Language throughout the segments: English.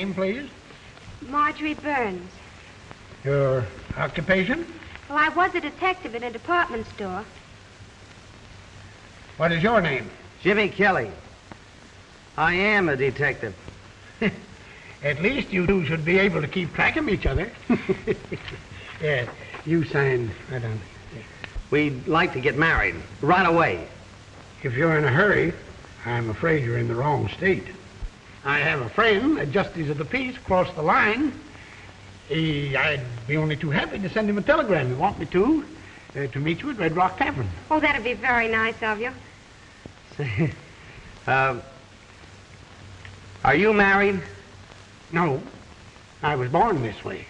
name, please? Marjorie Burns. Your occupation? Well, I was a detective in a department store. What is your name? Jimmy Kelly. I am a detective. At least you two should be able to keep track of each other. Yeah, you sign right on. Yeah. We'd like to get married right away. If you're in a hurry, I'm afraid you're in the wrong state. I have a friend, a justice of the peace, across the line. I'd be only too happy to send him a telegram. You want me to meet you at Red Rock Tavern. Oh, that'd be very nice of you. Are you married? No, I was born this way.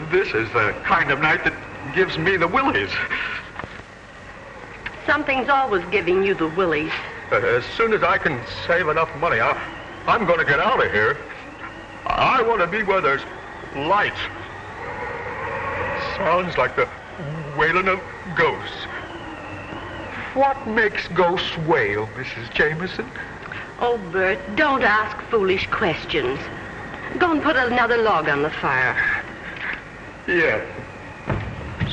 This is the kind of night that gives me the willies. Something's always giving you the willies. As soon as I can save enough money, I'm going to get out of here. I want to be where there's light. Sounds like the wailing of ghosts. What makes ghosts wail, Mrs. Jameson? Oh, Bert, don't ask foolish questions. Go and put another log on the fire. Yes.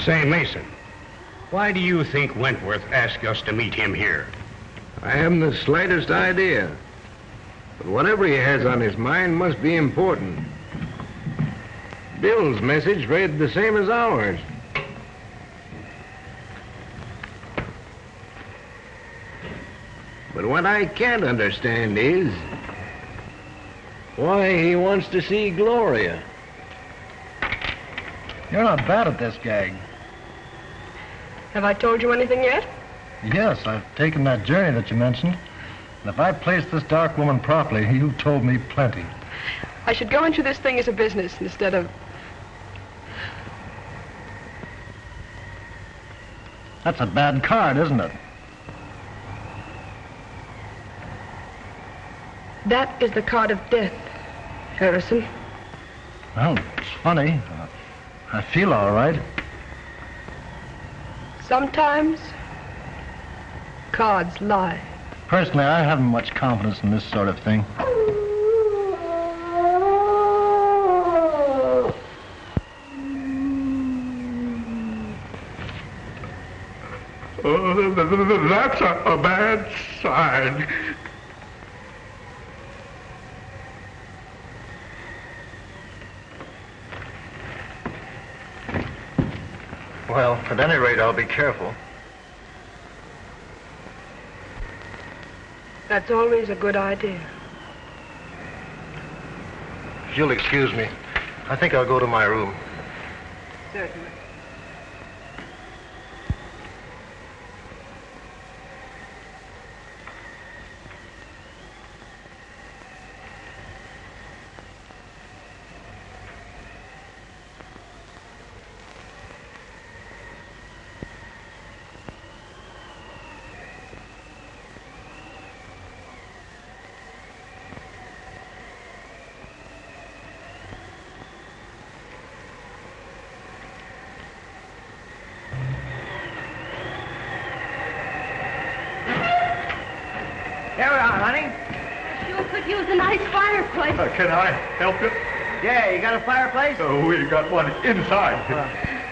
Say, Mason, why do you think Wentworth asked us to meet him here? I haven't the slightest idea. But whatever he has on his mind must be important. Bill's message read the same as ours. But what I can't understand is why he wants to see Gloria. You're not bad at this, Gag. Have I told you anything yet? Yes, I've taken that journey that you mentioned. And if I placed this dark woman properly, you told me plenty. I should go into this thing as a business instead of... That's a bad card, isn't it? That is the card of death, Harrison. Well, it's funny. I feel all right. Sometimes, cards lie. Personally, I haven't much confidence in this sort of thing. That's a bad sign. Well, at any rate, I'll be careful. That's always a good idea. If you'll excuse me, I think I'll go to my room. Certainly. Here we are, honey. Sure could use a nice fireplace. Can I help you? Yeah, you got a fireplace? We got one inside.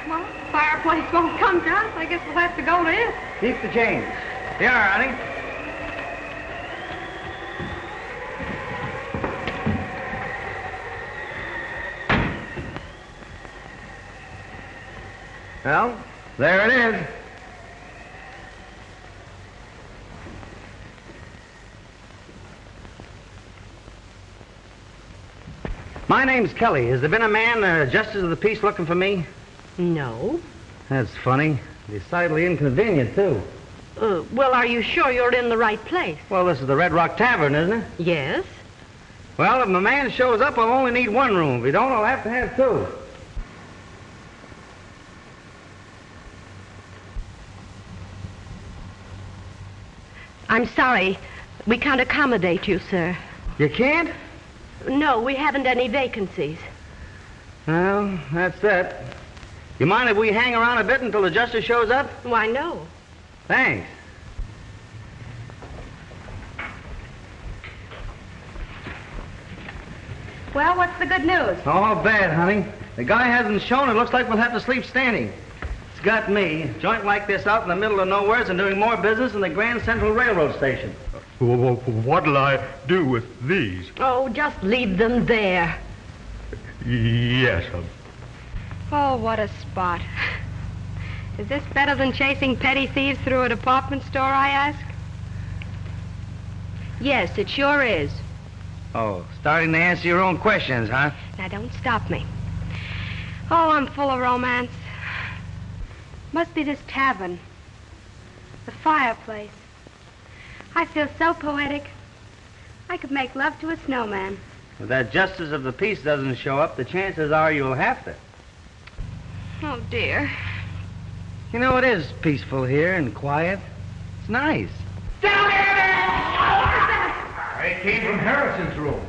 Well, fireplace won't come to us. I guess we'll have to go to it. Keep the change. Here, honey. Well, there it is. My name's Kelly. Has there been a man, justice of the peace, looking for me? No. That's funny. Decidedly inconvenient, too. Well, are you sure you're in the right place? Well, this is the Red Rock Tavern, isn't it? Yes. Well, if my man shows up, I'll only need one room. If he don't, I'll have to have two. I'm sorry. We can't accommodate you, sir. You can't? No, we haven't any vacancies. Well, that's that. You mind if we hang around a bit until the justice shows up? Why, no. Thanks. Well, what's the good news? Oh, bad, honey. The guy hasn't shown. It looks like we'll have to sleep standing. It's got me. A joint like this out in the middle of nowhere and doing more business than the Grand Central Railroad Station. What'll I do with these? Oh, just leave them there. Yes, Oh, what a spot. Is this better than chasing petty thieves through a department store, I ask? Yes, it sure is. Oh, starting to answer your own questions, huh? Now, don't stop me. Oh, I'm full of romance. Must be this tavern. The fireplace. I feel so poetic. I could make love to a snowman. If that justice of the peace doesn't show up, the chances are you'll have to. Oh, dear. You know, it is peaceful here and quiet. It's nice. It came from Harrison's room.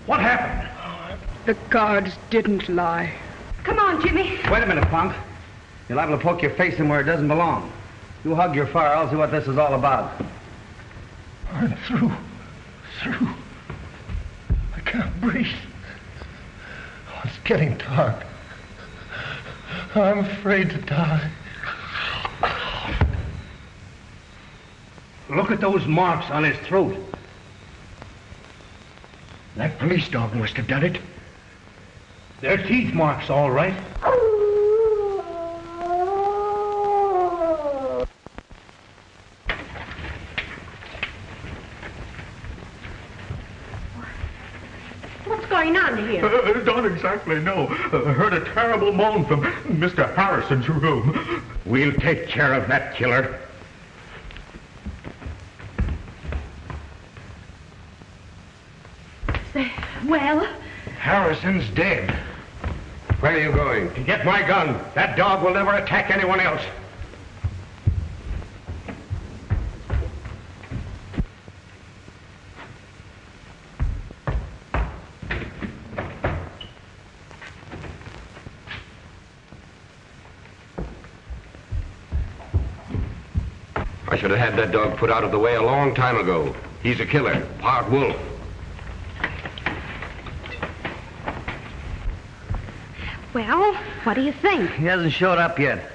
What happened? The guards didn't lie. Come on, Jimmy. Wait a minute, punk. You're liable to poke your face in where it doesn't belong. You hug your fire, I'll see what this is all about. I'm through. I can't breathe. Oh, it's getting dark. I'm afraid to die. Look at those marks on his throat. That police dog must have done it. They're teeth marks, all right. What's going on here? Don't exactly know. Heard a terrible moan from Mr. Harrison's room. We'll take care of that killer. Well? Harrison's dead. Where are you going? To get my gun. That dog will never attack anyone else. I should have had that dog put out of the way a long time ago. He's a killer, part wolf. Well, what do you think? He hasn't showed up yet.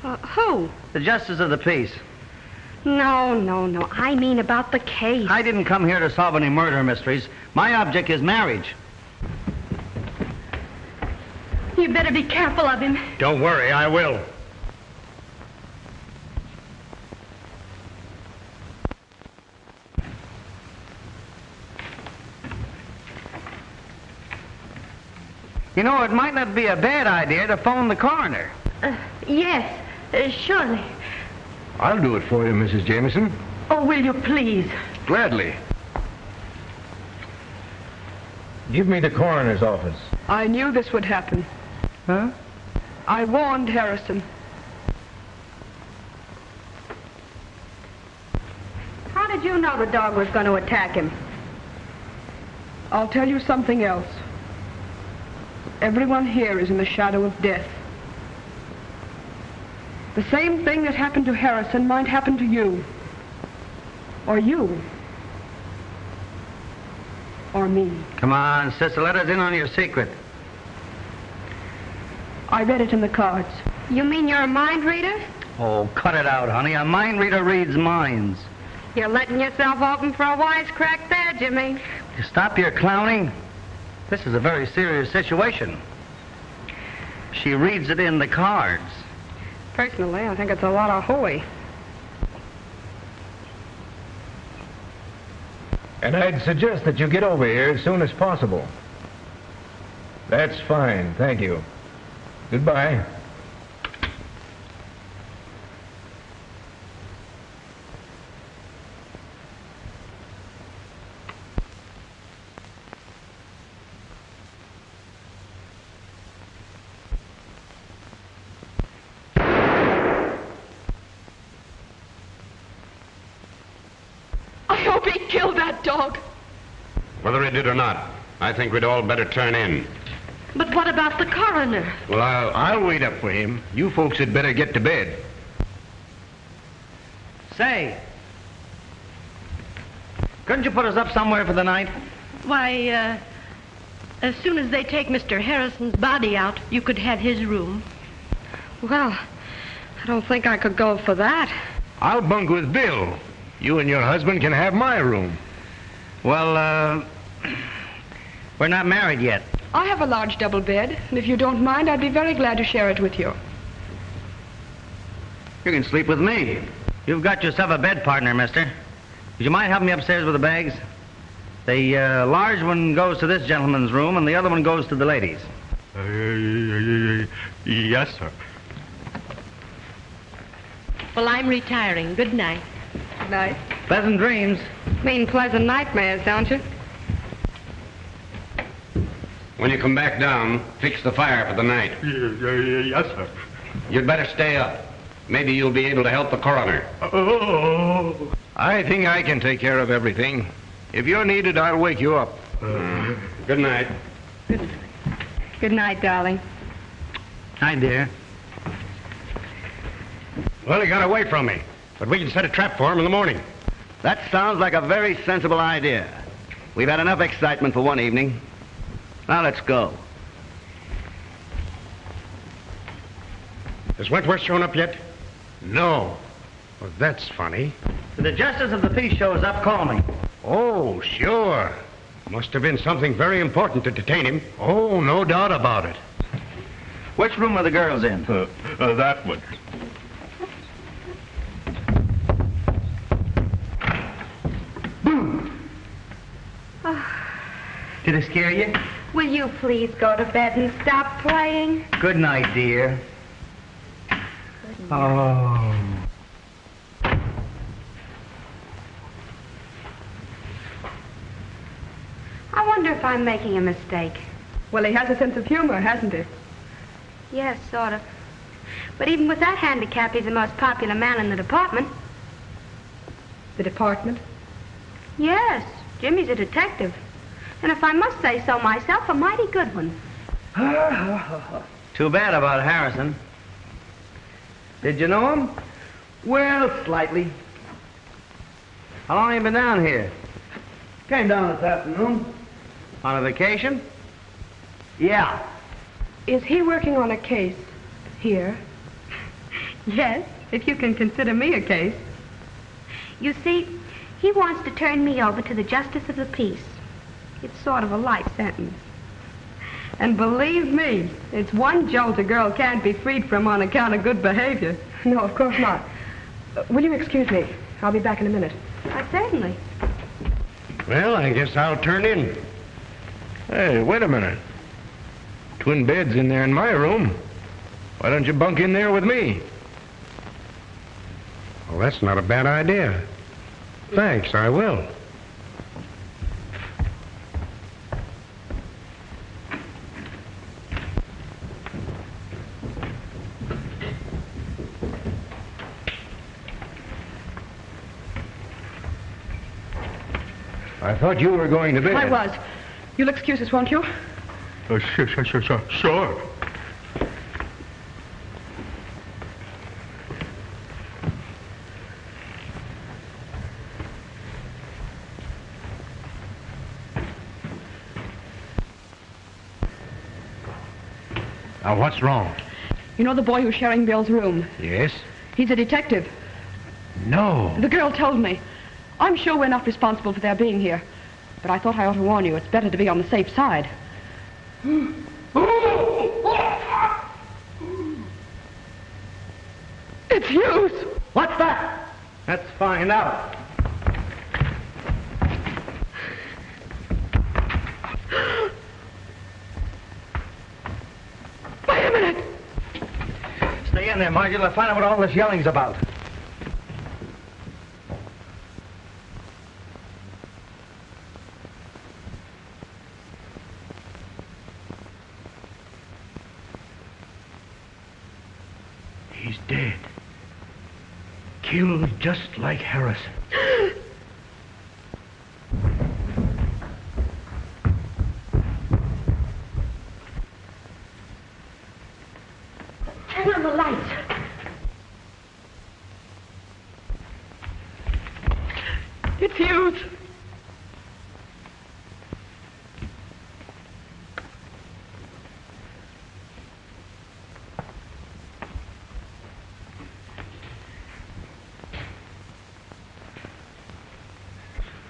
Who? The justice of the peace. No. I mean about the case. I didn't come here to solve any murder mysteries. My object is marriage. You better be careful of him. Don't worry, I will. You know, it might not be a bad idea to phone the coroner. Yes, surely. I'll do it for you, Mrs. Jameson. Oh, will you please? Gladly. Give me the coroner's office. I knew this would happen. Huh? I warned Harrison. How did you know the dog was going to attack him? I'll tell you something else. Everyone here is in the shadow of death. The same thing that happened to Harrison might happen to you. Or you. Or me. Come on, sister, let us in on your secret. I read it in the cards. You mean you're a mind reader? Oh, cut it out, honey. A mind reader reads minds. You're letting yourself open for a wisecrack there, Jimmy. You stop your clowning. This is a very serious situation. She reads it in the cards. Personally, I think it's a lot of hooey. And I'd suggest that you get over here as soon as possible. That's fine, thank you. Goodbye. I hope he killed that dog. Whether he did or not, I think we'd all better turn in. But what about the coroner? Well, I'll wait up for him. You folks had better get to bed. Say, couldn't you put us up somewhere for the night? Why, as soon as they take Mr. Harrison's body out, you could have his room. Well, I don't think I could go for that. I'll bunk with Bill. You and your husband can have my room. Well, we're not married yet. I have a large double bed, and if you don't mind, I'd be very glad to share it with you. You can sleep with me. You've got yourself a bed partner, mister. Would you mind helping me upstairs with the bags? The large one goes to this gentleman's room, and the other one goes to the ladies. Yes, sir. Well, I'm retiring. Good night. Good night. Pleasant dreams. Mean pleasant nightmares, don't you? When you come back down, fix the fire for the night. Yes, sir. You'd better stay up. Maybe you'll be able to help the coroner. Oh. I think I can take care of everything. If you're needed, I'll wake you up. Good night. Good night, darling. Hi, dear. Well, he got away from me, but we can set a trap for him in the morning. That sounds like a very sensible idea. We've had enough excitement for one evening. Now let's go. Has Wentworth shown up yet? No. Well, that's funny. If the justice of the peace shows up, call me. Oh, sure. Must have been something very important to detain him. Oh, no doubt about it. Which room are the girls in? That one. Did it scare you? Will you please go to bed and stop playing? Good night, dear. Oh. I wonder if I'm making a mistake. Well, he has a sense of humor, hasn't he? Yes, sort of. But even with that handicap, he's the most popular man in the department. The department? Yes, Jimmy's a detective. And if I must say so myself, a mighty good one. Too bad about Harrison. Did you know him? Well, slightly. How long have you been down here? Came down this afternoon. On a vacation? Yeah. Is he working on a case here? Yes, if you can consider me a case. You see, he wants to turn me over to the justice of the peace. It's sort of a life sentence. And believe me, it's one jolt a girl can't be freed from on account of good behavior. No, of course not. Will you excuse me? I'll be back in a minute. Certainly. Well, I guess I'll turn in. Hey, wait a minute. Twin beds in there in my room. Why don't you bunk in there with me? Well, that's not a bad idea. Thanks, I will. I thought you were going to bed. I was. You'll excuse us, won't you? Sure. Now, what's wrong? You know the boy who's sharing Bill's room? Yes? He's a detective. No. The girl told me. I'm sure we're not responsible for their being here. but I thought I ought to warn you. It's better to be on the safe side. It's Hughes. What's that? Let's find out. Wait a minute. Stay in there, Margie. Let's find out what all this yelling's about. He's dead. Killed just like Harrison. Turn on the lights. It's Hughes.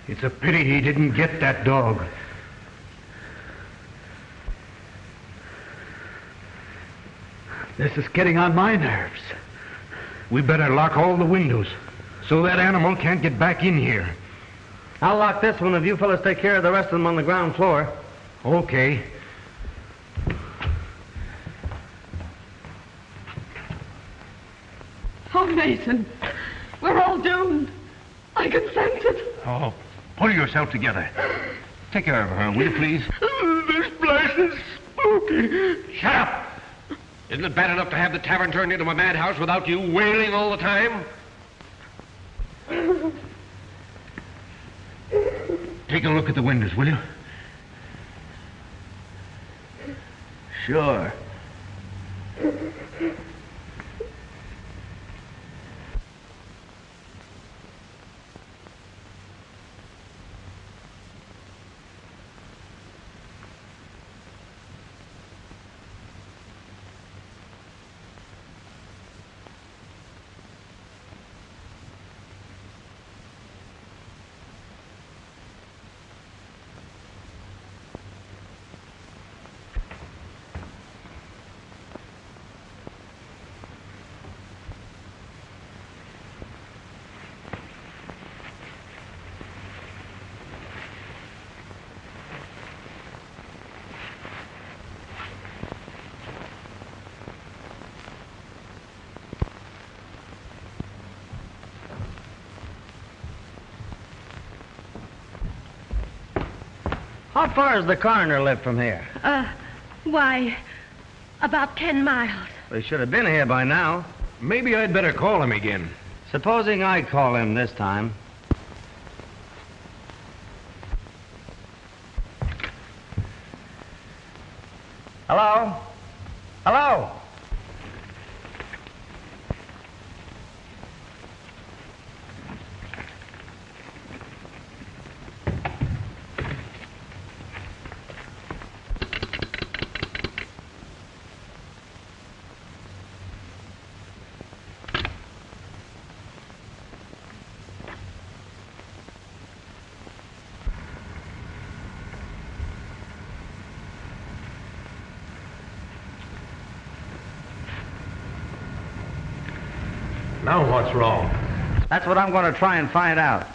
It's a pity he didn't get that dog. This is getting on my nerves. We better lock all the windows so that animal can't get back in here. I'll lock this one if you fellas take care of the rest of them on the ground floor. Okay. Oh, Mason, we're all doomed. I can sense it. Oh, pull yourself together. Take care of her, will you, please? This place is spooky. Shut up! Isn't it bad enough to have the tavern turned into a madhouse without you wailing all the time? Take a look at the windows, will you? Sure. How far does the coroner live from here? Why, about 10 miles. They should have been here by now. Maybe I'd better call him again. Supposing I call him this time. Hello? Hello? Now what's wrong? That's what I'm going to try and find out.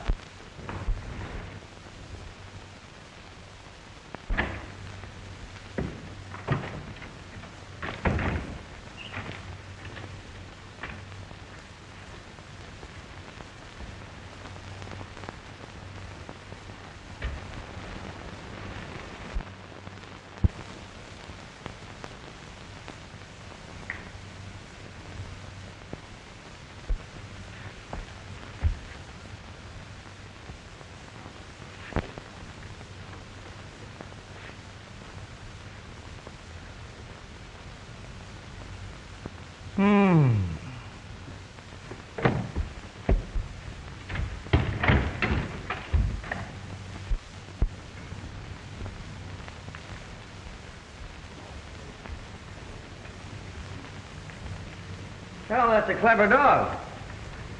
Well, that's a clever dog.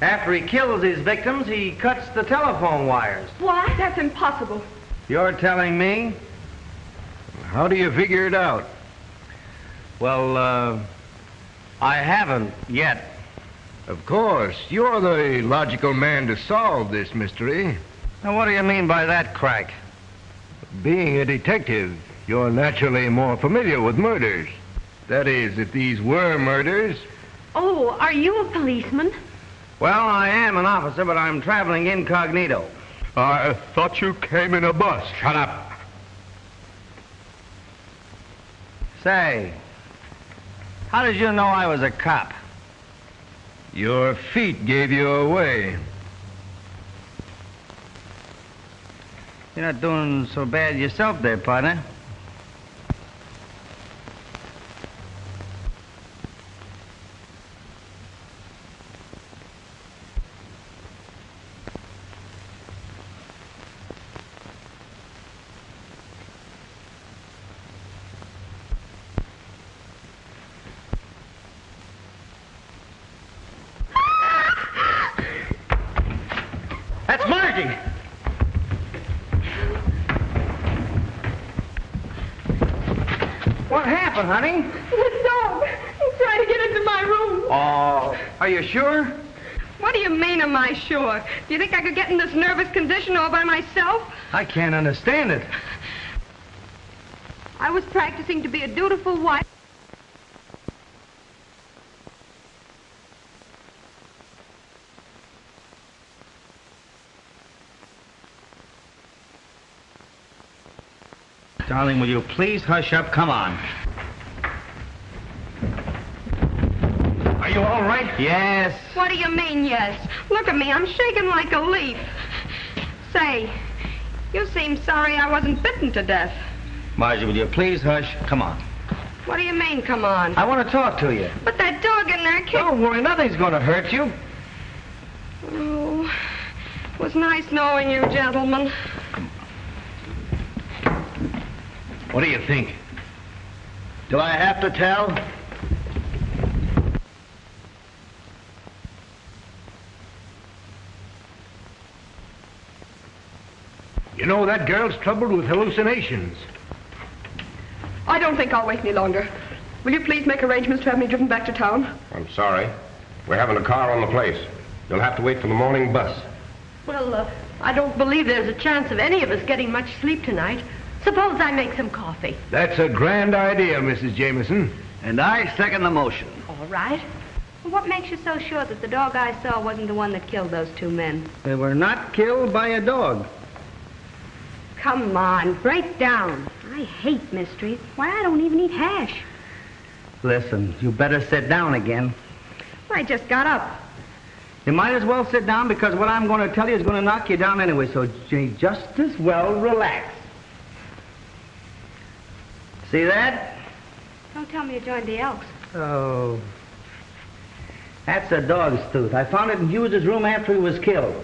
After he kills his victims, he cuts the telephone wires. What? That's impossible. You're telling me? How do you figure it out? Well, I haven't yet. Of course, you're the logical man to solve this mystery. Now, what do you mean by that, Crack? Being a detective, you're naturally more familiar with murders. That is, if these were murders. Oh, are you a policeman? Well, I am an officer, but I'm traveling incognito. I thought you came in a bus. Shut up. Say, how did you know I was a cop? Your feet gave you away. You're not doing so bad yourself there, partner. That's Margie! What happened, honey? The dog. He's trying to get into my room. Oh, are you sure? What do you mean, am I sure? Do you think I could get in this nervous condition all by myself? I can't understand it. I was practicing to be a dutiful wife. Darling, will you please hush up? Come on. Are you all right? Yes. What do you mean, yes? Look at me, I'm shaking like a leaf. Say, you seem sorry I wasn't bitten to death. Margie, will you please hush? Come on. What do you mean, come on? I want to talk to you. But that dog in there kicked... Don't worry, nothing's going to hurt you. Oh, it was nice knowing you, gentlemen. What do you think? Do I have to tell? You know, that girl's troubled with hallucinations. I don't think I'll wait any longer. Will you please make arrangements to have me driven back to town? I'm sorry. We're having a car on the place. You'll have to wait for the morning bus. Well, I don't believe there's a chance of any of us getting much sleep tonight. Suppose I make some coffee. That's a grand idea, Mrs. Jameson. And I second the motion. All right. Well, what makes you so sure that the dog I saw wasn't the one that killed those two men? They were not killed by a dog. Come on, break down. I hate mysteries. Why, I don't even eat hash. Listen, you better sit down again. I just got up. You might as well sit down because what I'm going to tell you is going to knock you down anyway, so you just as well relax. See that? Don't tell me you joined the Elks. Oh. That's a dog's tooth. I found it in Hughes's room after he was killed.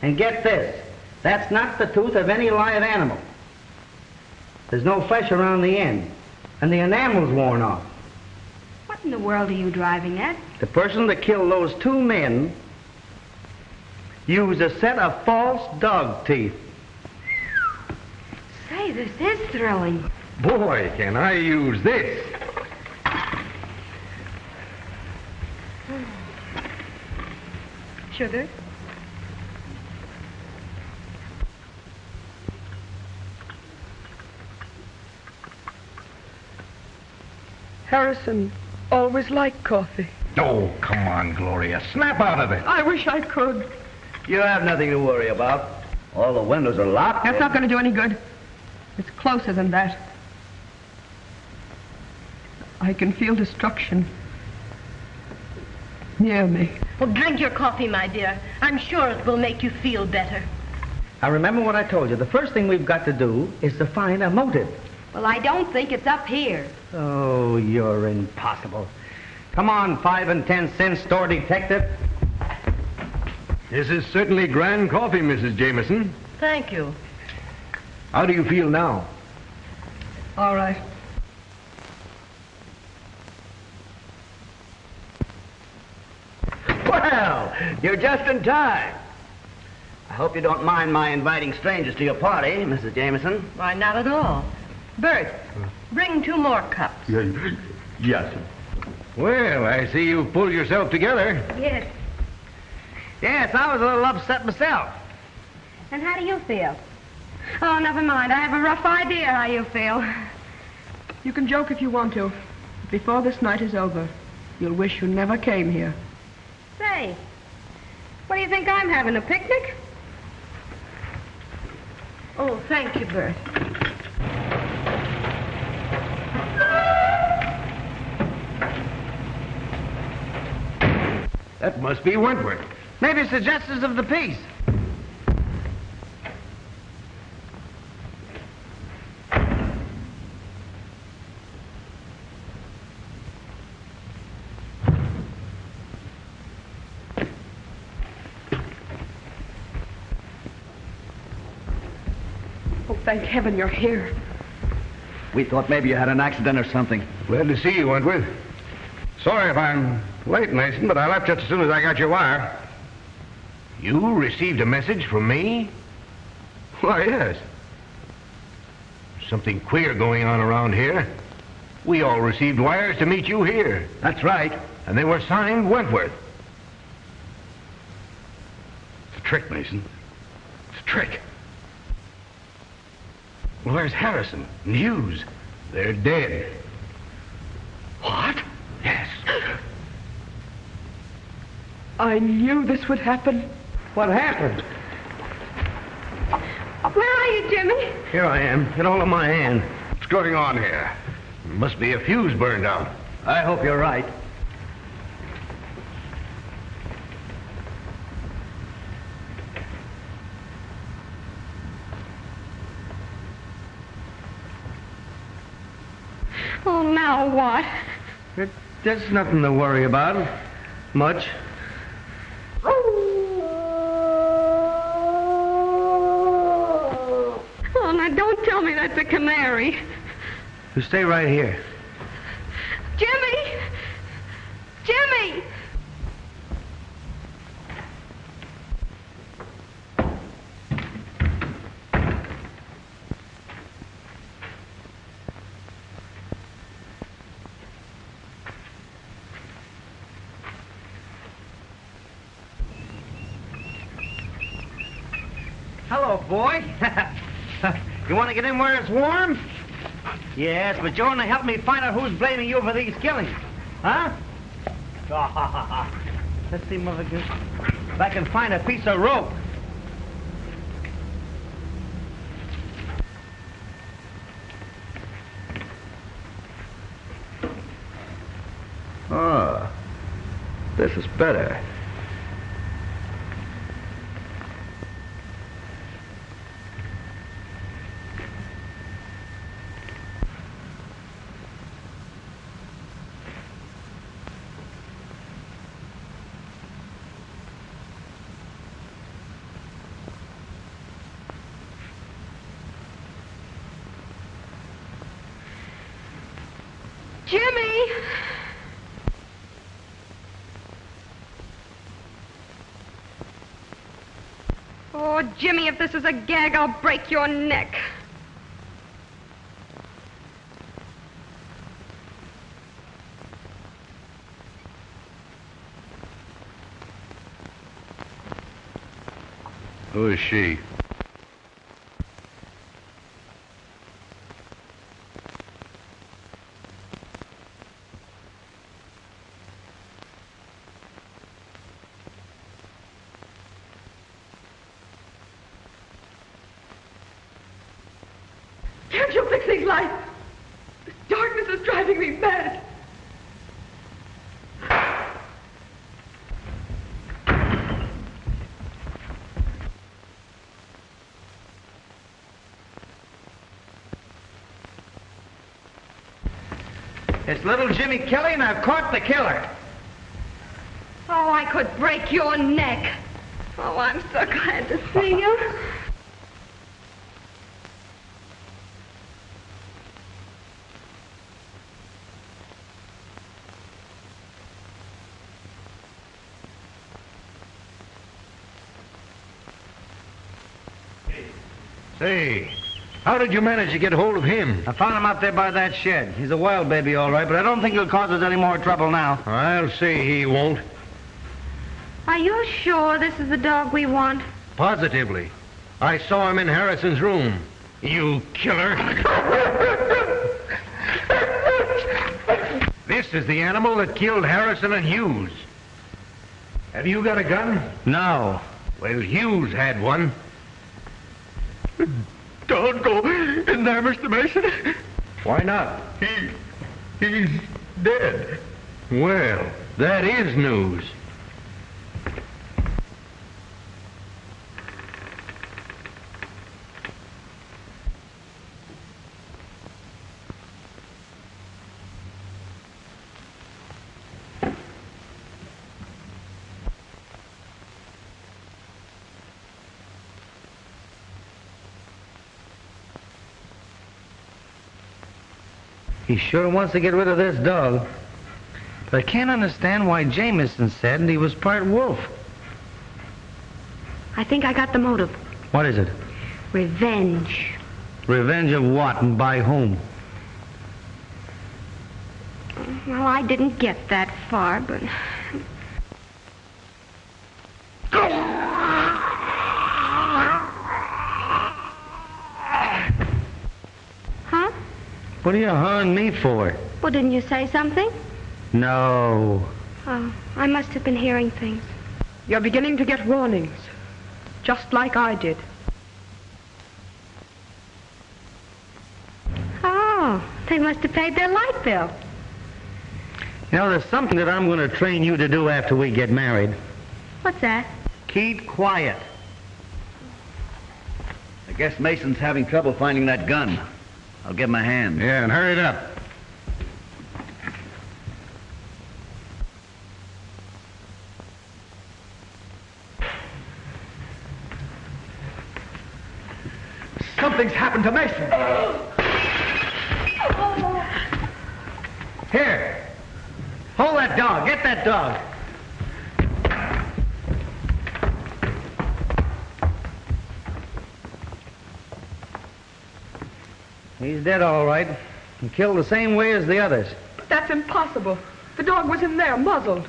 And get this, that's not the tooth of any live animal. There's no flesh around the end, and the enamel's worn off. What in the world are you driving at? The person that killed those two men used a set of false dog teeth. Say, this is thrilling. Boy, can I use this. Sugar? Harrison always liked coffee. Oh, come on, Gloria. Snap out of it. I wish I could. You have nothing to worry about. All the windows are locked. That's not going to do any good. It's closer than that. I can feel destruction near me. Well, drink your coffee, my dear. I'm sure it will make you feel better. Now remember what I told you. The first thing we've got to do is to find a motive. Well, I don't think it's up here. Oh, you're impossible. Come on, 5 and 10 cent store detective. This is certainly grand coffee, Mrs. Jameson. Thank you. How do you feel now? All right. Well, you're just in time. I hope you don't mind my inviting strangers to your party, Mrs. Jameson. Why, not at all. Bert, bring 2 more cups. Yes. Well, I see you pulled yourself together. Yes. Yes, I was a little upset myself. And how do you feel? Oh, never mind. I have a rough idea how you feel. You can joke if you want to. But before this night is over, you'll wish you never came here. Say, what do you think I'm having, a picnic? Oh, thank you, Bert. That must be Wentworth. Maybe it's the justice of the peace. Oh, thank heaven you're here. We thought maybe you had an accident or something. Glad to see you, Wentworth. Sorry if I'm late, Mason, but I left just as soon as I got your wire. You received a message from me? Why, yes. Something queer going on around here. We all received wires to meet you here. That's right. And they were signed Wentworth. It's a trick, Mason. It's a trick. Well, there's Harrison and Hughes. They're dead. What? Yes. I knew this would happen. What happened? Where are you, Jimmy? Here I am. Get hold of my hand. What's going on here? Must be a fuse burned out. I hope you're right. Oh, now what? There's nothing to worry about. Much. Oh, now don't tell me that's a canary. You stay right here. Jimmy! Jimmy! Hello, boy. You want to get in where it's warm? Yes, but you're going to help me find out who's blaming you for these killings. Huh? Let's see, Mother Goose. If I can find a piece of rope. Oh, this is better. Jimmy! Oh, Jimmy, if this is a gag, I'll break your neck. Who is she? Can't you fix these lights? This darkness is driving me mad. It's little Jimmy Kelly, and I've caught the killer. Oh, I could break your neck. Oh, I'm so glad to see you. Say, how did you manage to get hold of him? I found him out there by that shed. He's a wild baby, all right, but I don't think he'll cause us any more trouble now. I'll say he won't. Are you sure this is the dog we want? Positively. I saw him in Harrison's room. You killer. This is the animal that killed Harrison and Hughes. Have you got a gun? No. Well, Hughes had one. Don't go in there, Mr. Mason. Why not? He's dead. Well, that is news. He sure wants to get rid of this dog. But I can't understand why Jameson said he was part wolf. I think I got the motive. What is it? Revenge. Revenge of what and by whom? Well, I didn't get that far, but... Huh? What are you hawing me for? Well, didn't you say something? No. Oh, I must have been hearing things. You're beginning to get warnings, just like I did. Oh, they must have paid their light bill. You know, there's something that I'm going to train you to do after we get married. What's that? Keep quiet. I guess Mason's having trouble finding that gun. I'll give him a hand. Yeah, and hurry it up. Something's happened to Mason. Here. Hold that dog. Get that dog. He's dead, all right. And killed the same way as the others. That's impossible. The dog was in there, muzzled.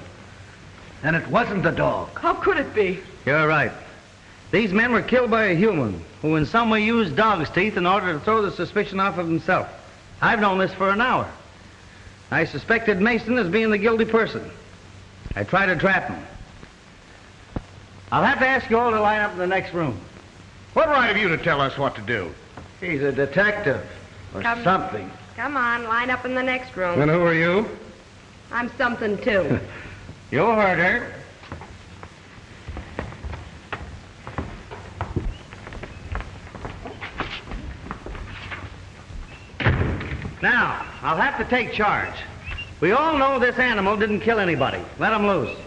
And it wasn't the dog. How could it be? You're right. These men were killed by a human who in some way used dog's teeth in order to throw the suspicion off of himself. I've known this for an hour. I suspected Mason as being the guilty person. I tried to trap him. I'll have to ask you all to line up in the next room. What right have you to tell us what to do? He's a detective or something. Come on, line up in the next room. And who are you? I'm something, too. You heard her. Now, I'll have to take charge. We all know this animal didn't kill anybody. Let him loose.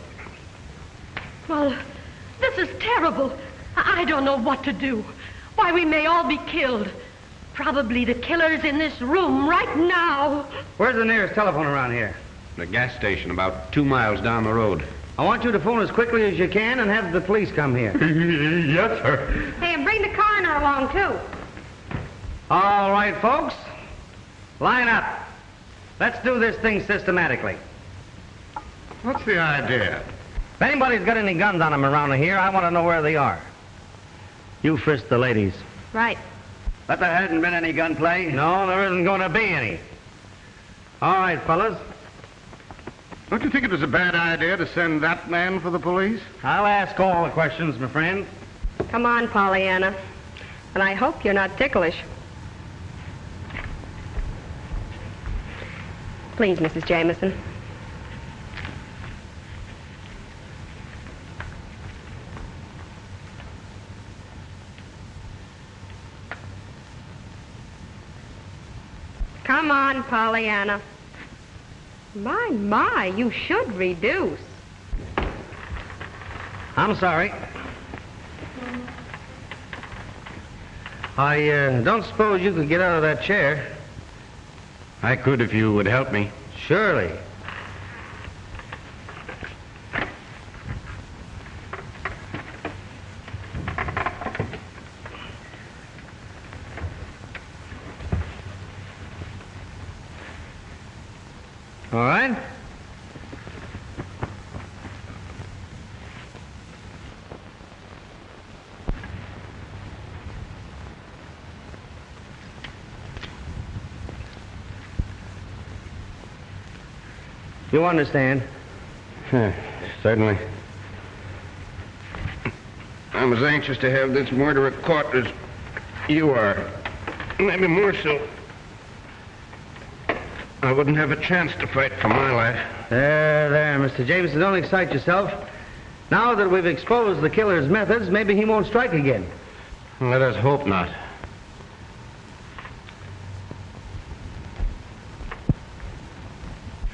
Well, this is terrible. I don't know what to do. Why, we may all be killed. Probably the killer's in this room right now. Where's the nearest telephone around here? The gas station about 2 miles down the road. I want you to phone as quickly as you can and have the police come here. Yes, sir. Hey, and bring the coroner along, too. All right, folks. Line up. Let's do this thing systematically. What's the idea? If anybody's got any guns on them around here, I want to know where they are. You frisk the ladies. Right. But there hasn't been any gunplay. No, there isn't going to be any. All right, fellas. Don't you think it was a bad idea to send that man for the police? I'll ask all the questions, my friend. Come on, Pollyanna. And I hope you're not ticklish. Please, Mrs. Jameson. Come on, Pollyanna. My, you should reduce. I'm sorry. I don't suppose you could get out of that chair. I could if you would help me. Surely. All right. You understand? Certainly. I'm as anxious to have this murderer caught as you are. Maybe more so. I wouldn't have a chance to fight for my life. There, Mr. Jameson, don't excite yourself. Now that we've exposed the killer's methods, maybe he won't strike again. Let us hope not.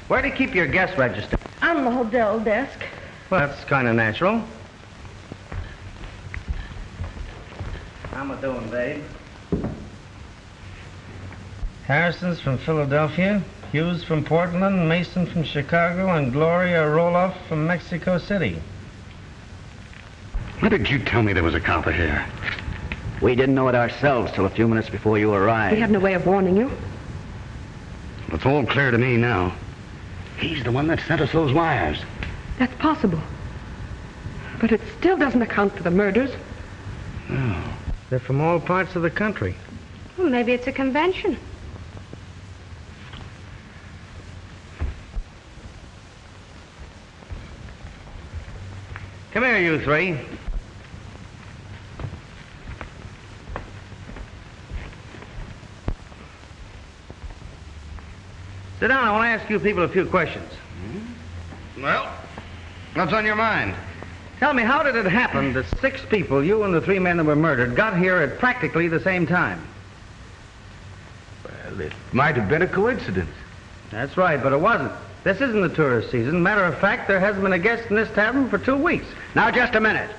Where do you keep your guest register? On the hotel desk. Well, that's kind of natural. How am I doing, babe? Harrison's from Philadelphia, Hughes from Portland, Mason from Chicago, and Gloria Roloff from Mexico City. Why did you tell me there was a copper here? We didn't know it ourselves till a few minutes before you arrived. We had no way of warning you. It's all clear to me now. He's the one that sent us those wires. That's possible. But it still doesn't account for the murders. Oh. They're from all parts of the country. Well, maybe it's a convention. Come here, you three. Sit down. I want to ask you people a few questions. Well, what's on your mind? Tell me, how did it happen that 6 people, you and the 3 men that were murdered, got here at practically the same time? Well, it might have been a coincidence. That's right, but it wasn't. This isn't the tourist season. Matter of fact, there hasn't been a guest in this tavern for 2 weeks. Now, just a minute.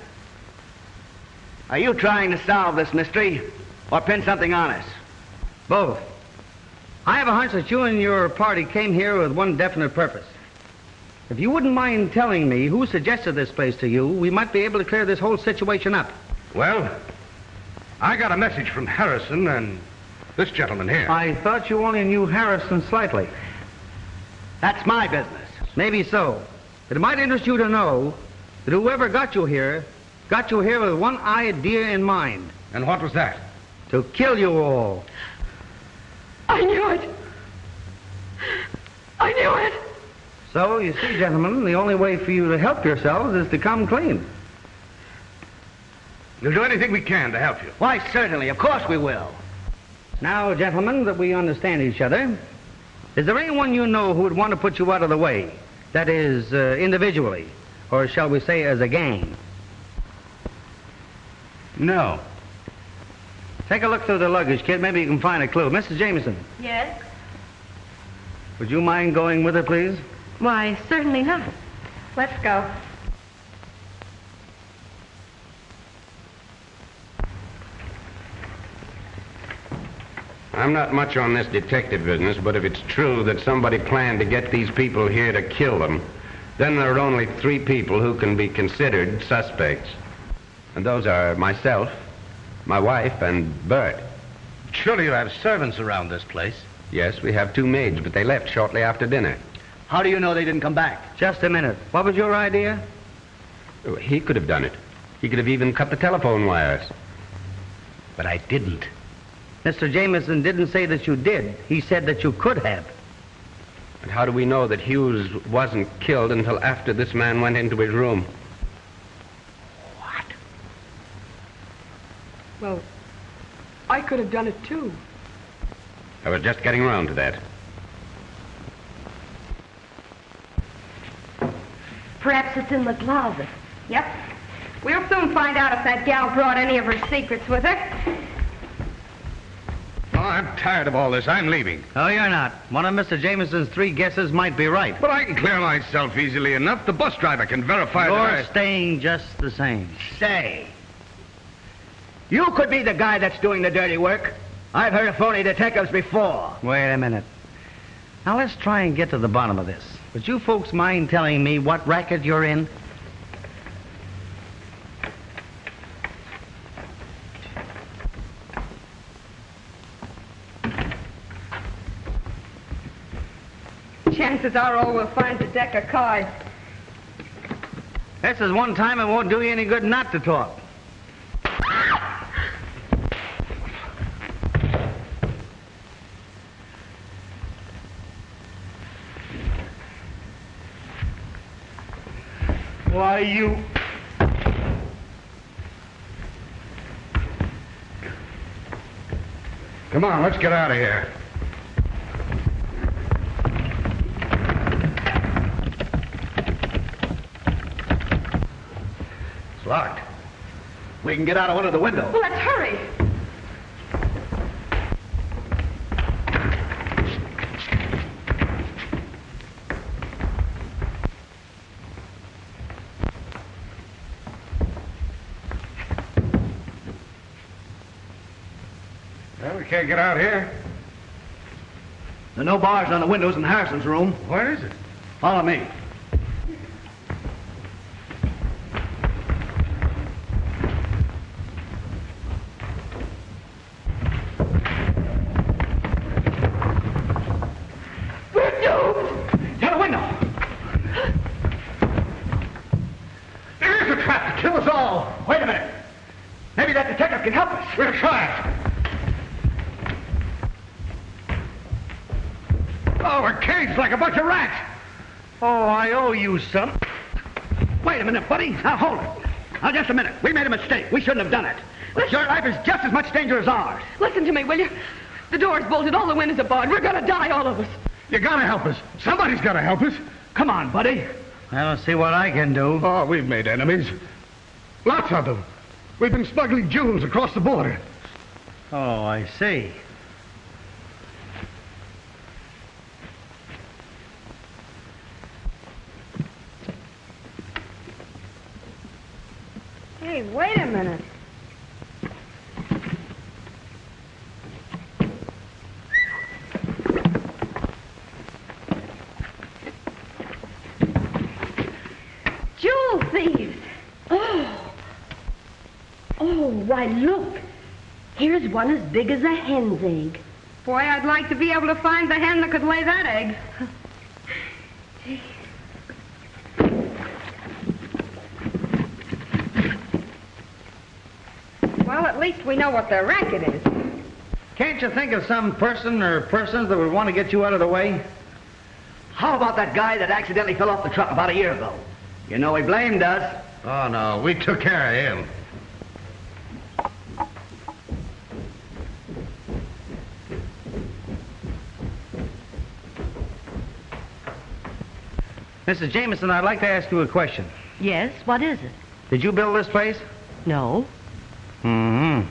Are you trying to solve this mystery or pin something on us? Both. I have a hunch that you and your party came here with one definite purpose. If you wouldn't mind telling me who suggested this place to you, we might be able to clear this whole situation up. Well, I got a message from Harrison and this gentleman here. I thought you only knew Harrison slightly. That's my business. Maybe so. But it might interest you to know that whoever got you here with one idea in mind. And what was that? To kill you all. I knew it. I knew it. So, you see, gentlemen, the only way for you to help yourselves is to come clean. We'll do anything we can to help you. Why, certainly. Of course we will. Now, gentlemen, that we understand each other, is there anyone you know who would want to put you out of the way? That is, individually, or shall we say as a gang? No. Take a look through the luggage, kid. Maybe you can find a clue. Mrs. Jameson. Yes? Would you mind going with her, please? Why, certainly not. Let's go. I'm not much on this detective business, but if it's true that somebody planned to get these people here to kill them, then there are only 3 people who can be considered suspects. And those are myself, my wife, and Bert. Surely you have servants around this place. Yes, we have 2 maids, but they left shortly after dinner. How do you know they didn't come back? Just a minute. What was your idea? He could have done it. He could have even cut the telephone wires. But I didn't. Mr. Jameson didn't say that you did. He said that you could have. But how do we know that Hughes wasn't killed until after this man went into his room? What? Well, I could have done it too. I was just getting around to that. Perhaps it's in the closet. Yep. We'll soon find out if that gal brought any of her secrets with her. Oh, I'm tired of all this. I'm leaving. Oh, you're not. One of Mr. Jameson's 3 guesses might be right. But I can clear myself easily enough. The bus driver can verify that You're staying just the same. Say, you could be the guy that's doing the dirty work. I've heard of phony detectives before. Wait a minute. Now, let's try and get to the bottom of this. Would you folks mind telling me what racket you're in? Chances are all we'll find is a deck of cards. This is one time it won't do you any good not to talk. Why, you... Come on, let's get out of here. It's locked. We can get out of one of the windows. Let's hurry. Well, we can't get out here. There are no bars on the windows in Harrison's room. Where is it? Follow me. We're doomed. Shut the window. There is a trap to kill us all. Wait a minute. Maybe that detective can help us. We'll try. Oh, we're caged like a bunch of rats. Oh, I owe you some. Wait a minute, buddy. Now, hold it. Now, just a minute. We made a mistake. We shouldn't have done it. But your life is just as much danger as ours. Listen to me, will you? The door's bolted, all the windows are barred. We're gonna die, all of us. You gotta help us. Somebody's gotta help us. Come on, buddy. I don't see what I can do. Oh, we've made enemies. Lots of them. We've been smuggling jewels across the border. Oh, I see. Hey, wait a minute. Jewel thieves. Oh, why, look. Here's one as big as a hen's egg. Boy, I'd like to be able to find the hen that could lay that egg. Well, at least we know what the racket is. Can't you think of some person or persons that would want to get you out of the way? How about that guy that accidentally fell off the truck about a year ago? You know he blamed us. Oh, no, we took care of him. Mrs. Jameson, I'd like to ask you a question. Yes, what is it? Did you build this place? No. Mm-hmm.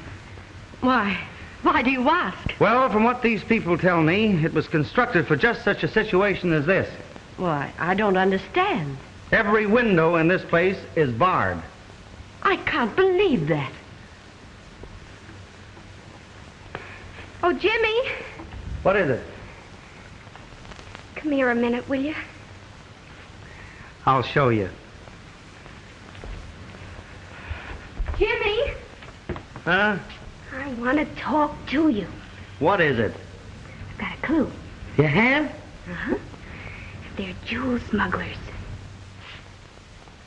Why do you ask? Well, from what these people tell me, it was constructed for just such a situation as this. Why, I don't understand. Every window in this place is barred. I can't believe that. Oh, Jimmy, What is it? come here a minute, will you? I'll show you. Jimmy, Huh? I want to talk to you. What is it? I've got a clue. You have? Uh-huh. They're jewel smugglers.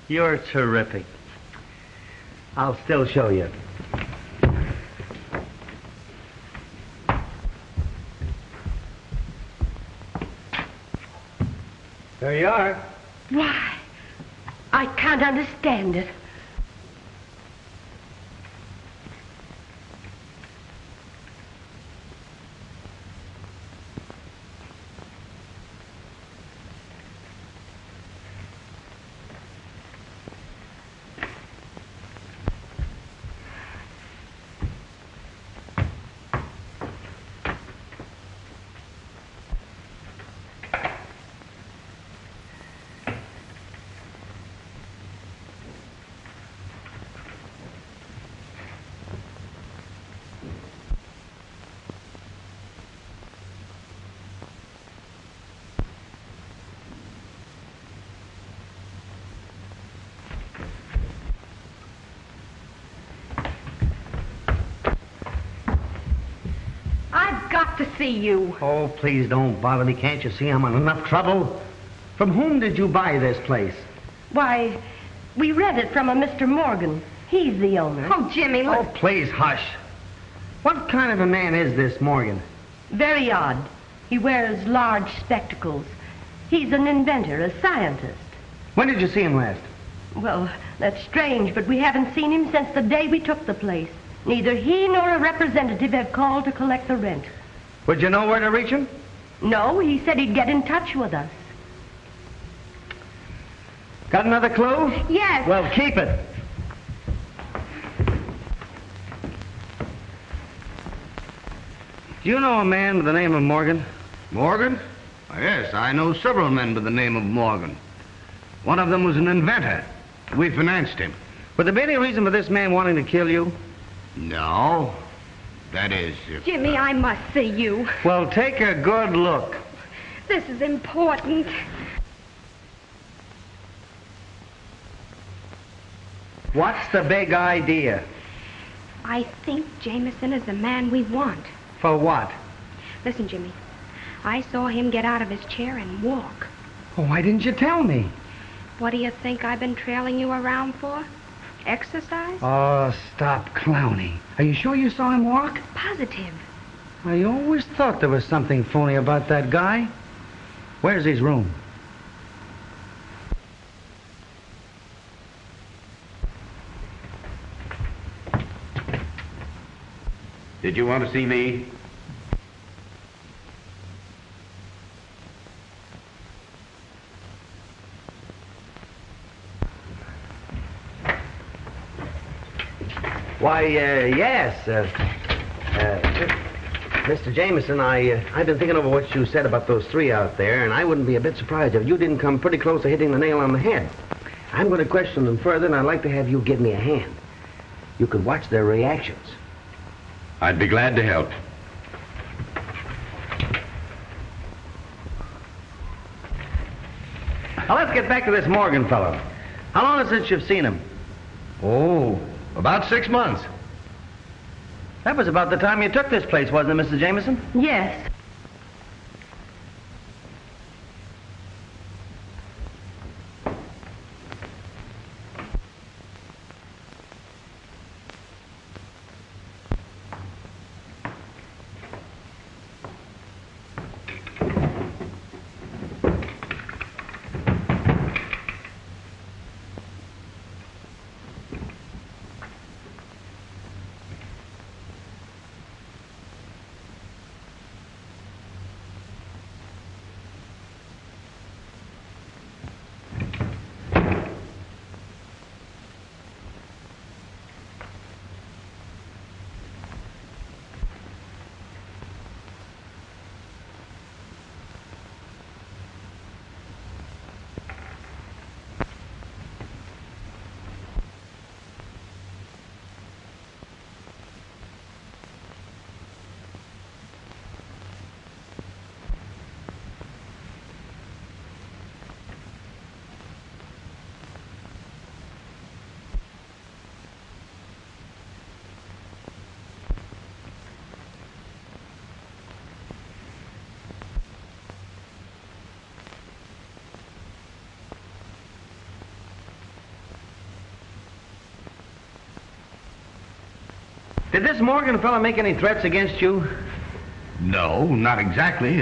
You're terrific. I'll still show you. There you are. Why, I can't understand it. to see you. Oh, please don't bother me. Can't you see I'm in enough trouble? From whom did you buy this place? Why, we rent it from a Mr. Morgan. He's the owner. Oh, Jimmy, look. Oh, please, hush. What kind of a man is this Morgan? Very odd. He wears large spectacles. He's an inventor, a scientist. When did you see him last? Well, that's strange, but we haven't seen him since the day we took the place. Neither he nor a representative have called to collect the rent. Would you know where to reach him? No, he said he'd get in touch with us. Got another clue? Yes. Well, keep it. Do you know a man by the name of Morgan? Morgan? Yes, I know several men by the name of Morgan. One of them was an inventor. We financed him. Would there be any reason for this man wanting to kill you? No. That is, if... Jimmy, I must see you. Well, take a good look. This is important. What's the big idea? I think Jameson is the man we want. For what? Listen, Jimmy. I saw him get out of his chair and walk. Oh, why didn't you tell me? What do you think I've been trailing you around for? Exercise? Oh, stop clowning. Are you sure you saw him walk? Positive. I always thought there was something phony about that guy. Where's his room? Did you want to see me? Why, yes. Mr. Jameson, I've been thinking over what you said about those three out there, and I wouldn't be a bit surprised if you didn't come pretty close to hitting the nail on the head. I'm going to question them further, and I'd like to have you give me a hand. You could watch their reactions. I'd be glad to help. Now, let's get back to this Morgan fellow. How long is it since you've seen him? Oh, about 6 months. That was about the time you took this place, wasn't it, Mrs. Jameson? Yes. Did this Morgan fellow make any threats against you? No, not exactly.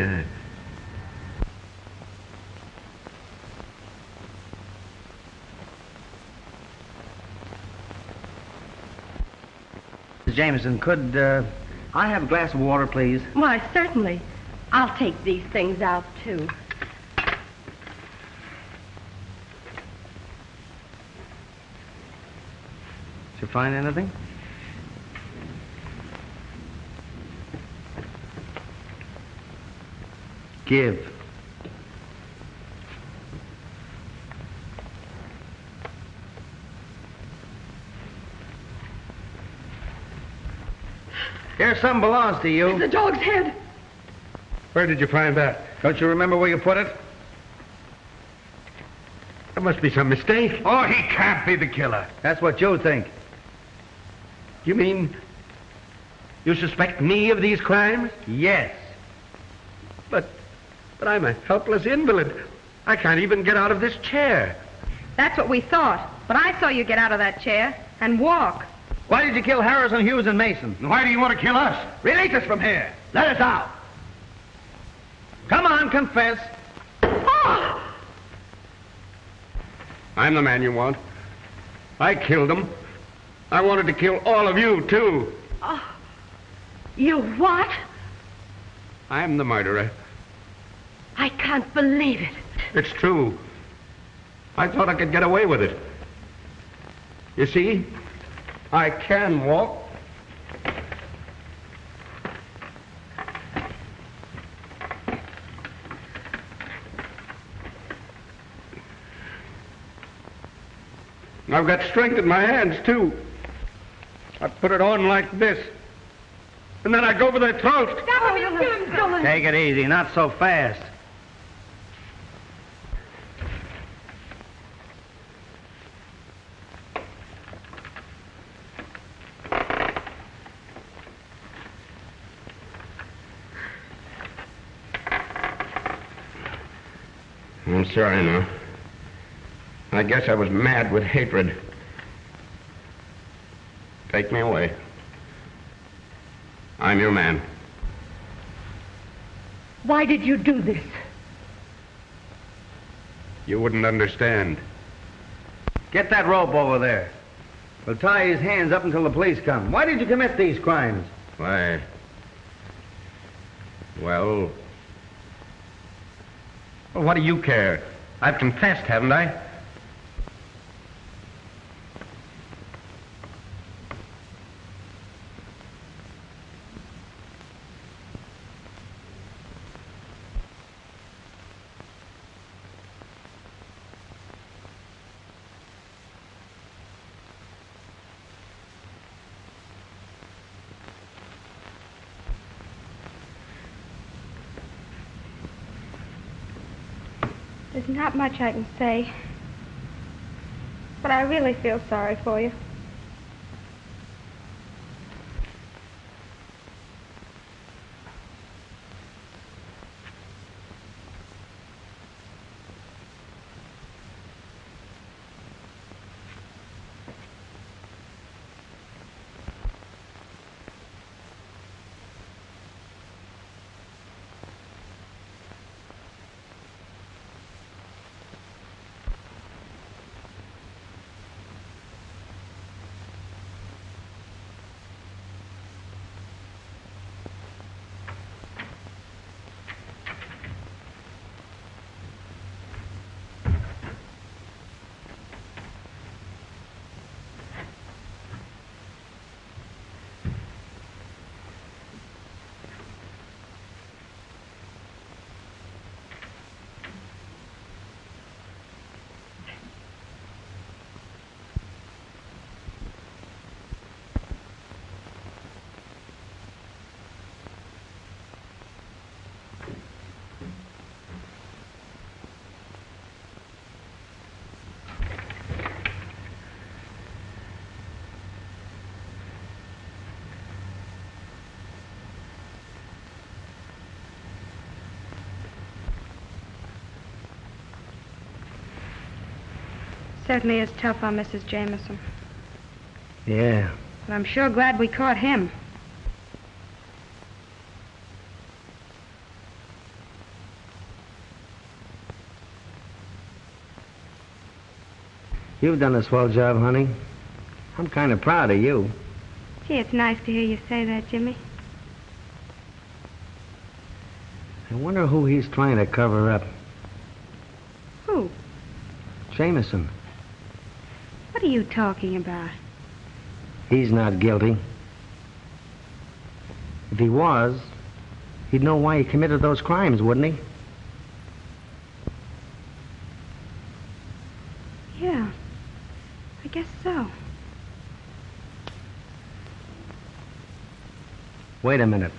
Mrs. Jameson, could I have a glass of water, please? Why, certainly. I'll take these things out, too. Did you find anything? Give. Here, something belongs to you. It's the dog's head. Where did you find that? Don't you remember where you put it? There must be some mistake. Oh, he can't be the killer. That's what you think. You mean you suspect me of these crimes? Yes. But I'm a helpless invalid. I can't even get out of this chair. That's what we thought. But I saw you get out of that chair and walk. Why did you kill Harrison, Hughes, and Mason? And why do you want to kill us? Release us from here. Let us out. Come on, confess. I'm the man you want. I killed him. I wanted to kill all of you, too. You what? I'm the murderer. I can't believe it. It's true. I thought I could get away with it. You see, I can walk. I've got strength in my hands, too. I put it on like this. And then I go for their throats. Stop him, you kill him, Dylan. Take it easy, not so fast. I'm sorry now. I guess I was mad with hatred. Take me away. I'm your man. Why did you do this? You wouldn't understand. Get that rope over there. We'll tie his hands up until the police come. Why did you commit these crimes? Why? Well, what do you care? I've confessed, haven't I? There's not much I can say, but I really feel sorry for you. Certainly is tough on Mrs. Jameson. Yeah. But I'm sure glad we caught him. You've done a swell job, honey. I'm kind of proud of you. Gee, it's nice to hear you say that, Jimmy. I wonder who he's trying to cover up. Who? Jameson. What are you talking about? He's not guilty. If he was, he'd know why he committed those crimes, wouldn't he? Yeah, I guess so. Wait a minute.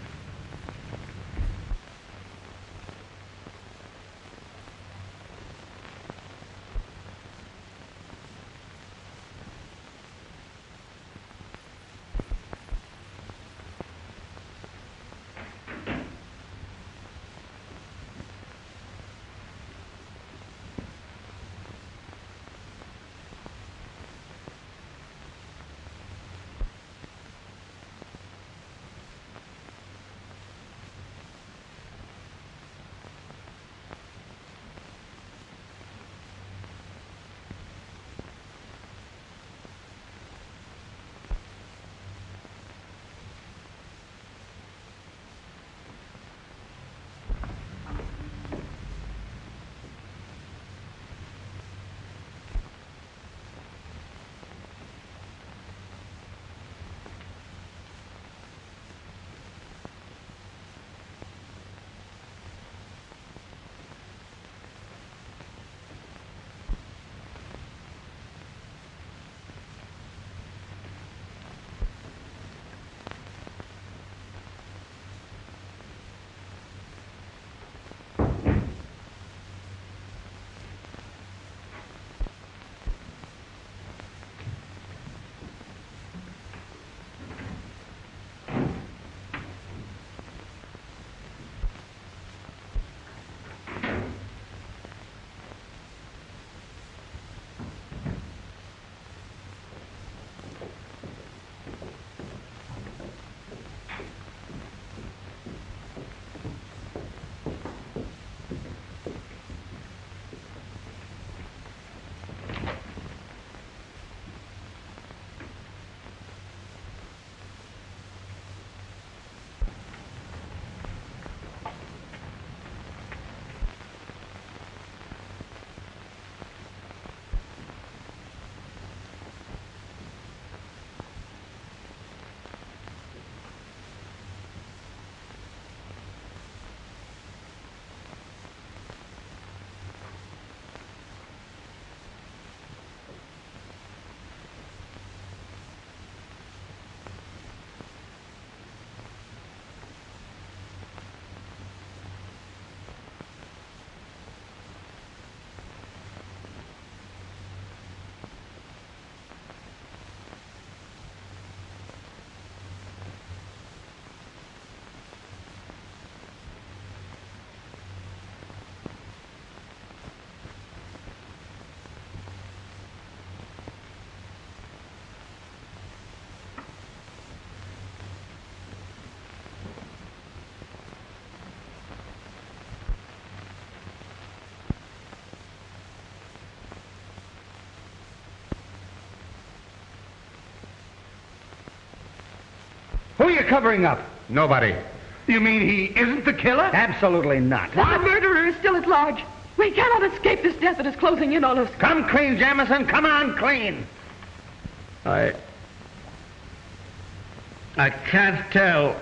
you covering up? Nobody. You mean he isn't the killer? Absolutely not. The murderer is still at large. We cannot escape this death that is closing in on us. Come clean, Jamison. Come on, clean. I can't tell.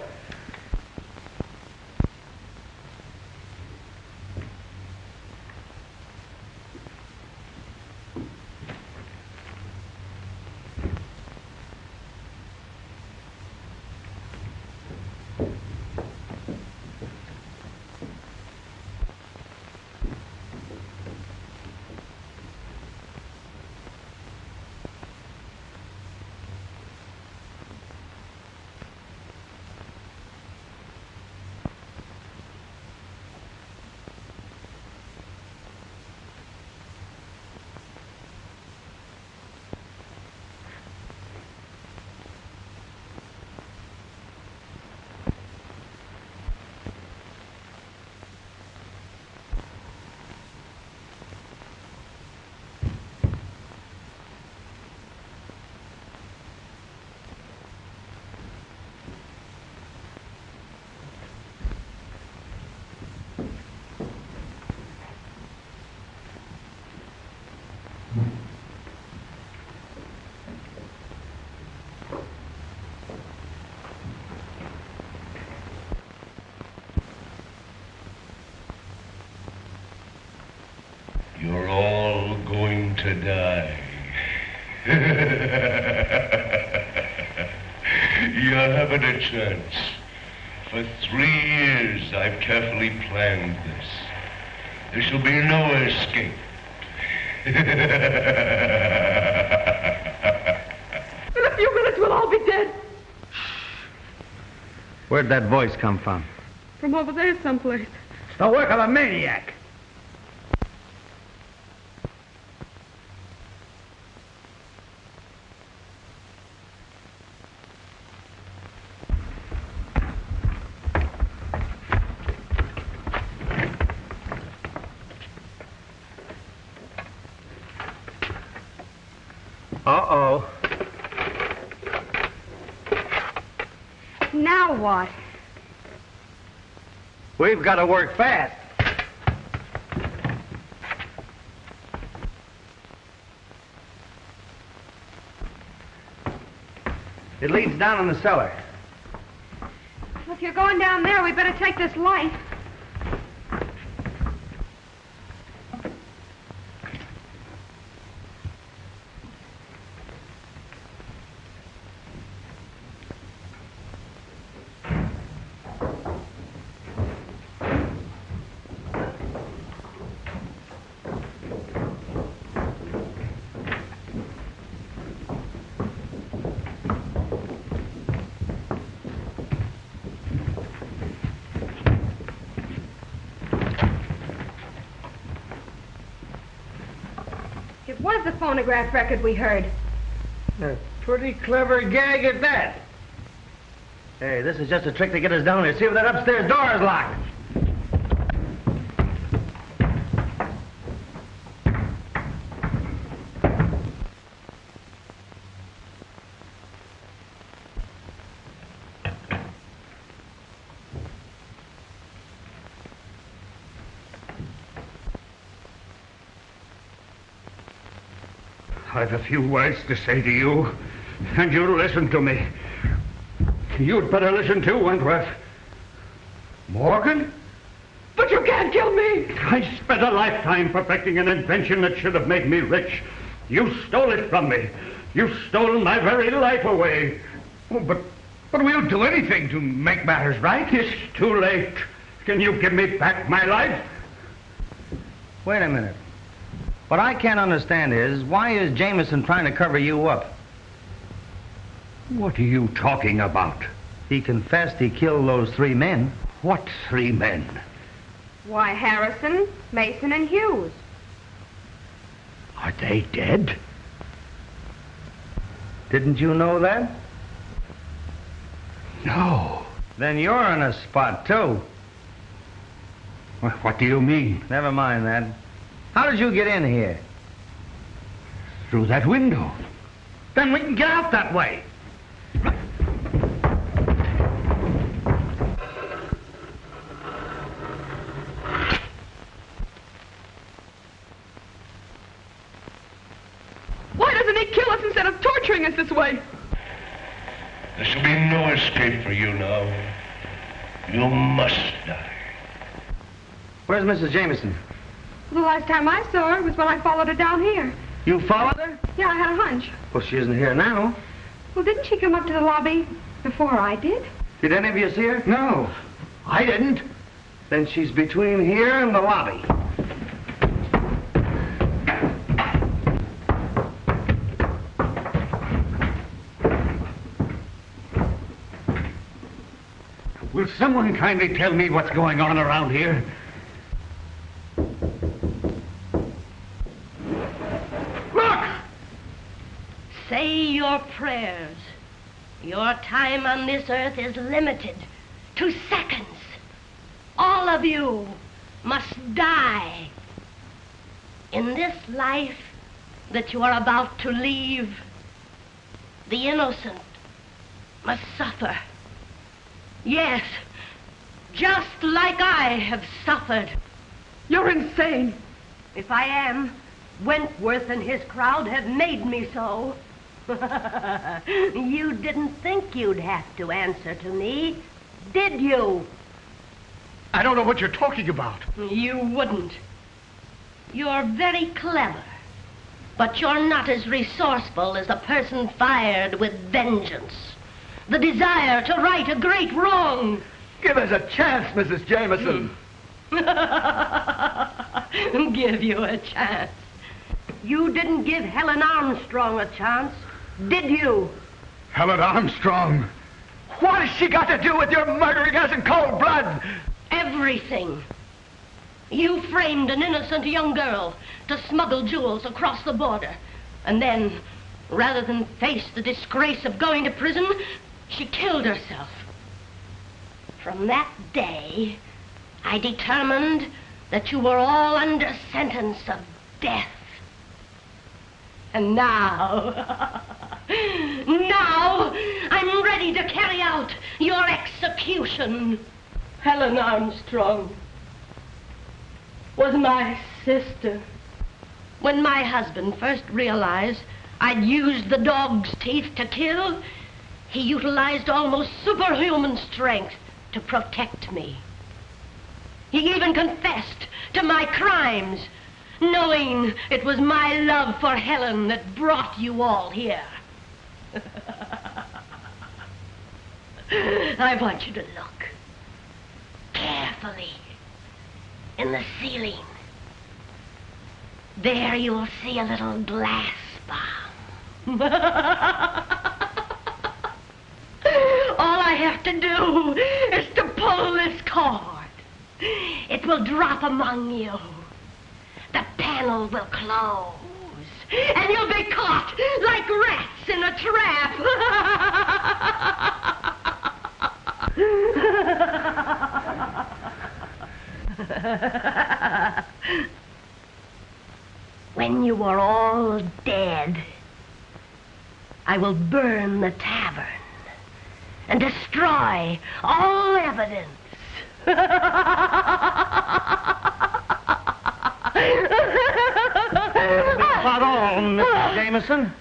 You're all going to die. You're having a chance. For 3 years, I've carefully planned this. There shall be no escape. In a few minutes, we'll all be dead. Where'd that voice come from? From over there someplace. It's the work of a maniac. Uh-oh. Now what? We've got to work fast. It leads down in the cellar. Well, if you're going down there, we better take this light. It was the phonograph record we heard. A pretty clever gag at that. Hey, this is just a trick to get us down here. See if that upstairs door is locked. I've a few words to say to you, and you'll listen to me. You'd better listen too, Wentworth. Morgan? But you can't kill me! I spent a lifetime perfecting an invention that should have made me rich. You stole it from me. You've stolen my very life away. Oh, but we'll do anything to make matters right. It's too late. Can you give me back my life? Wait a minute. What I can't understand is, why is Jamison trying to cover you up? What are you talking about? He confessed he killed those 3 men. What 3 men? Why, Harrison, Mason, and Hughes. Are they dead? Didn't you know that? No. Then you're in a spot, too. What do you mean? Never mind that. How did you get in here? Through that window. Then we can get out that way. instead of torturing us this way. There shall be no escape for you now. You must die. Where's Mrs. Jameson? The last time I saw her was when I followed her down here. You followed her? Yeah, I had a hunch. Well, she isn't here now. Well, didn't she come up to the lobby before I did? Did any of you see her? No, I didn't. Then she's between here and the lobby. Will someone kindly tell me what's going on around here? Look! Say your prayers. Your time on this earth is limited to seconds. All of you must die. In this life that you are about to leave, the innocent must suffer. Yes, just like I have suffered. You're insane. If I am, Wentworth and his crowd have made me so. You didn't think you'd have to answer to me, did you? I don't know what you're talking about. You wouldn't. You're very clever, but you're not as resourceful as a person fired with vengeance. The desire to right a great wrong. Give us a chance, Mrs. Jameson. Give you a chance. You didn't give Helen Armstrong a chance, did you? Helen Armstrong? What has she got to do with your murdering us in cold blood? Everything. You framed an innocent young girl to smuggle jewels across the border. And then, rather than face the disgrace of going to prison, she killed herself. From that day, I determined that you were all under sentence of death. And now, I'm ready to carry out your execution. Helen Armstrong was my sister. When my husband first realized I'd used the dog's teeth to kill, he utilized almost superhuman strength to protect me. He even confessed to my crimes, knowing it was my love for Helen that brought you all here. I want you to look carefully in the ceiling. There you'll see a little glass bomb. All I have to do is to pull this cord. It will drop among you. The panel will close. And you'll be caught like rats in a trap. When you are all dead, I will burn the tavern and destroy all evidence. Not all, Mrs. Jameson.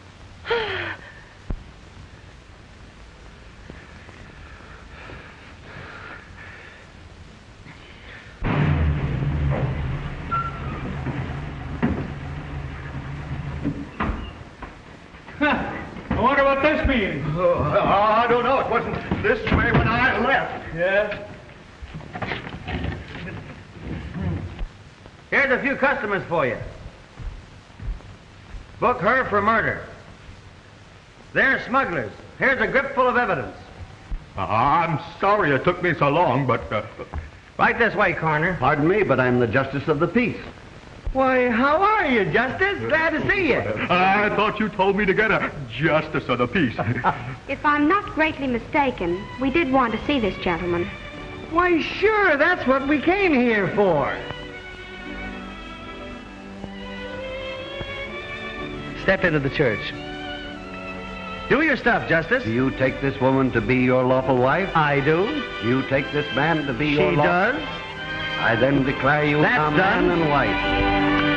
I wonder what this means. I don't know. It wasn't this way when I left. Yeah? Here's a few customers for you. Book her for murder. They're smugglers. Here's a grip full of evidence. I'm sorry it took me so long, but... Right this way, Coroner. Pardon me, but I'm the Justice of the Peace. Why, how are you, Justice? Glad to see you. I thought you told me to get a Justice of the Peace. If I'm not greatly mistaken, we did want to see this gentleman. Why, sure, that's what we came here for. Step into the church. Do your stuff, Justice. Do you take this woman to be your lawful wife? I do. Do you take this man to be your She lawful... does. I then declare you That's a man done. and wife.